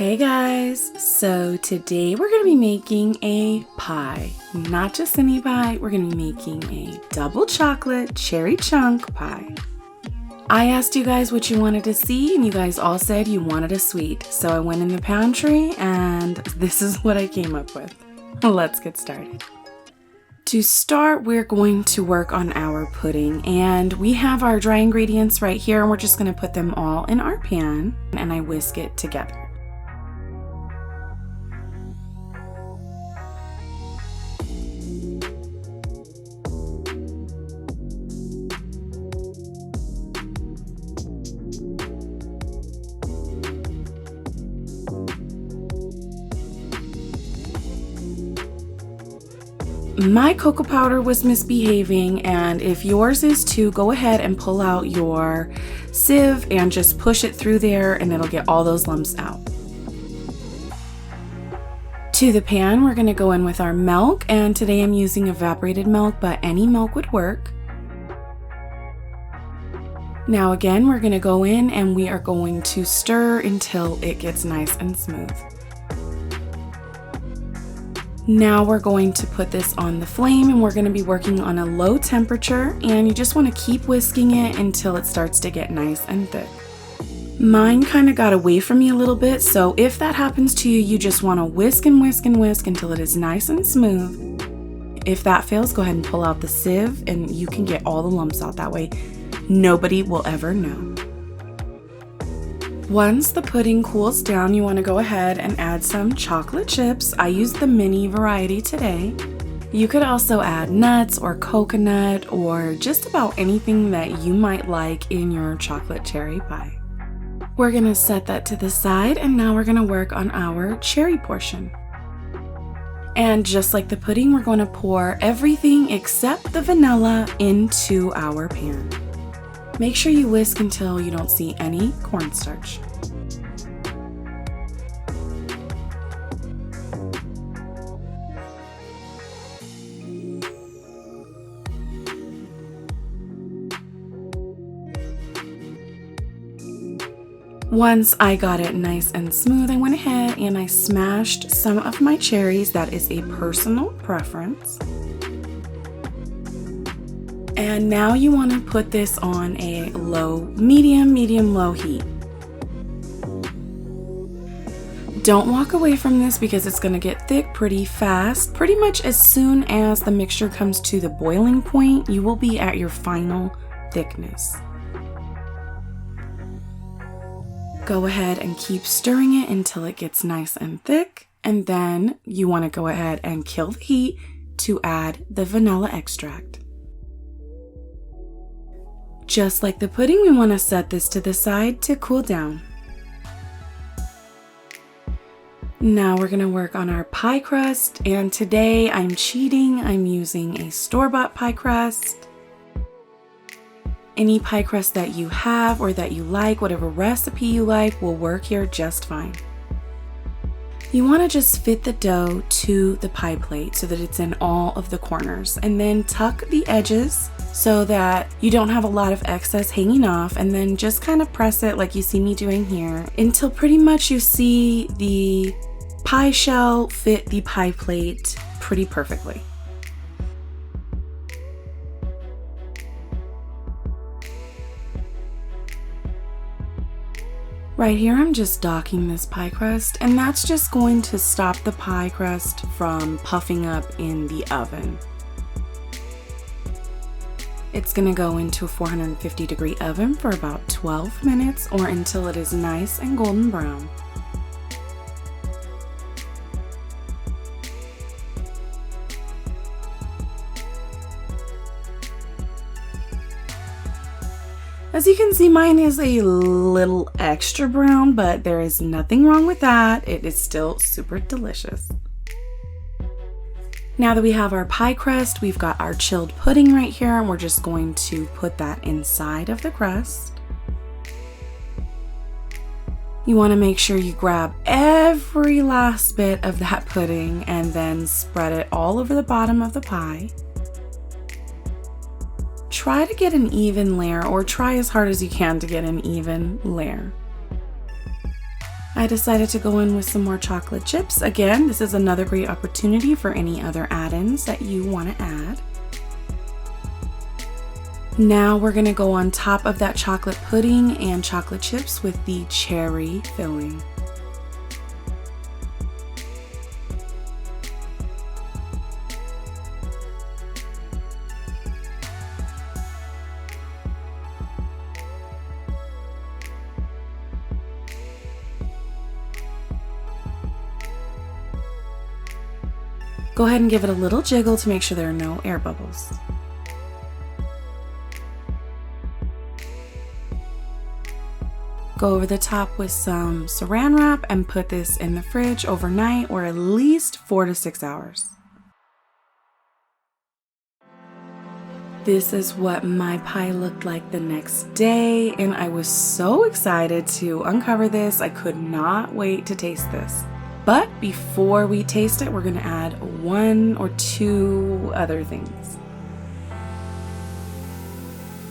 Hey guys, so today we're going to be making a pie. Not just any pie, we're going to be making a double chocolate cherry chunk pie. I asked you guys what you wanted to see and you guys all said you wanted a sweet. So I went in the pantry and this is what I came up with. Let's get started. To start, we're going to work on our pudding, and we have our dry ingredients right here and we're just going to put them all in our pan and I whisk it together. My cocoa powder was misbehaving, and if yours is too, go ahead and pull out your sieve and just push it through there and it'll get all those lumps out. To the pan, we're going to go in with our milk, and today I'm using evaporated milk, but any milk would work. Now again, we're going to go in and we are going to stir until it gets nice and smooth. Now we're going to put this on the flame and we're going to be working on a low temperature, and you just want to keep whisking it until it starts to get nice and thick. Mine kind of got away from me a little bit, so if that happens to you, you just want to whisk and whisk and whisk until it is nice and smooth. If that fails, go ahead and pull out the sieve and you can get all the lumps out that way. Nobody will ever know. Once the pudding cools down, you want to go ahead and add some chocolate chips. I used the mini variety today. You could also add nuts or coconut or just about anything that you might like in your chocolate cherry pie. We're going to set that to the side, and now we're going to work on our cherry portion. And just like the pudding, we're going to pour everything except the vanilla into our pan. Make sure you whisk until you don't see any cornstarch. Once I got it nice and smooth, I went ahead and I smashed some of my cherries. That is a personal preference. And now you want to put this on a medium-low heat. Don't walk away from this because it's going to get thick pretty fast. Pretty much as soon as the mixture comes to the boiling point, you will be at your final thickness. Go ahead and keep stirring it until it gets nice and thick, and then you want to go ahead and kill the heat to add the vanilla extract. Just like the pudding, we want to set this to the side to cool down. Now we're going to work on our pie crust, and today I'm cheating. I'm using a store-bought pie crust. Any pie crust that you have or that you like, whatever recipe you like, will work here just fine. You want to just fit the dough to the pie plate so that it's in all of the corners, and then tuck the edges so that you don't have a lot of excess hanging off, and then just kind of press it like you see me doing here until pretty much you see the pie shell fit the pie plate pretty perfectly. Right here, I'm just docking this pie crust, and that's just going to stop the pie crust from puffing up in the oven. It's going to go into a 450-degree oven for about 12 minutes or until it is nice and golden brown. As you can see, mine is a little extra brown, but there is nothing wrong with that. It is still super delicious. Now that we have our pie crust, we've got our chilled pudding right here, and we're just going to put that inside of the crust. You want to make sure you grab every last bit of that pudding and then spread it all over the bottom of the pie. Try to get an even layer, or try as hard as you can to get an even layer. I decided to go in with some more chocolate chips. Again, this is another great opportunity for any other add-ins that you want to add. Now we're going to go on top of that chocolate pudding and chocolate chips with the cherry filling. Go ahead and give it a little jiggle to make sure there are no air bubbles. Go over the top with some saran wrap and put this in the fridge overnight or at least 4 to 6 hours. This is what my pie looked like the next day, and I was so excited to uncover this. I could not wait to taste this. But before we taste it, we're gonna add 1 or 2 other things.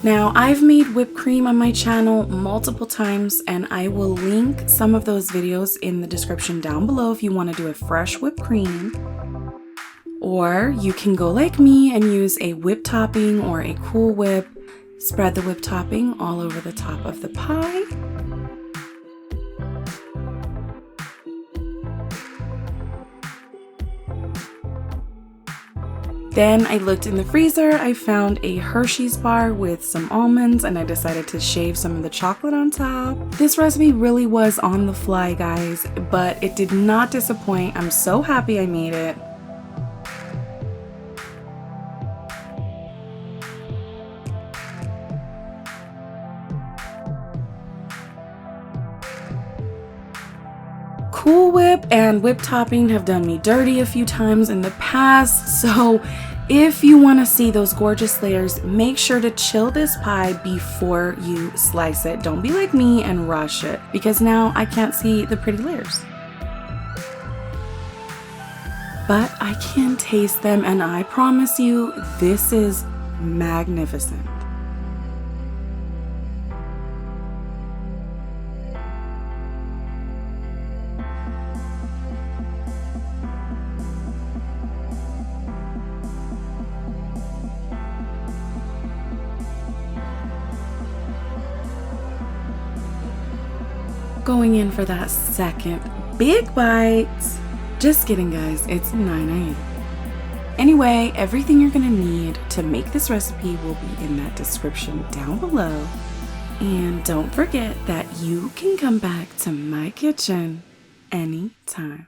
Now, I've made whipped cream on my channel multiple times, and I will link some of those videos in the description down below if you want to do a fresh whipped cream. Or you can go like me and use a whip topping or a Cool Whip. Spread the whip topping all over the top of the pie. Then I looked in the freezer, I found a Hershey's bar with some almonds, and I decided to shave some of the chocolate on top. This recipe really was on the fly, guys, but it did not disappoint. I'm so happy I made it. Cool Whip and whip topping have done me dirty a few times in the past, so if you want to see those gorgeous layers, make sure to chill this pie before you slice it. Don't be like me and rush it, because now I can't see the pretty layers. But I can taste them, and I promise you, this is magnificent. Going in for that second big bite. Just kidding, guys, it's 9 a.m. Anyway, everything you're gonna need to make this recipe will be in that description down below. And don't forget that you can come back to my kitchen anytime.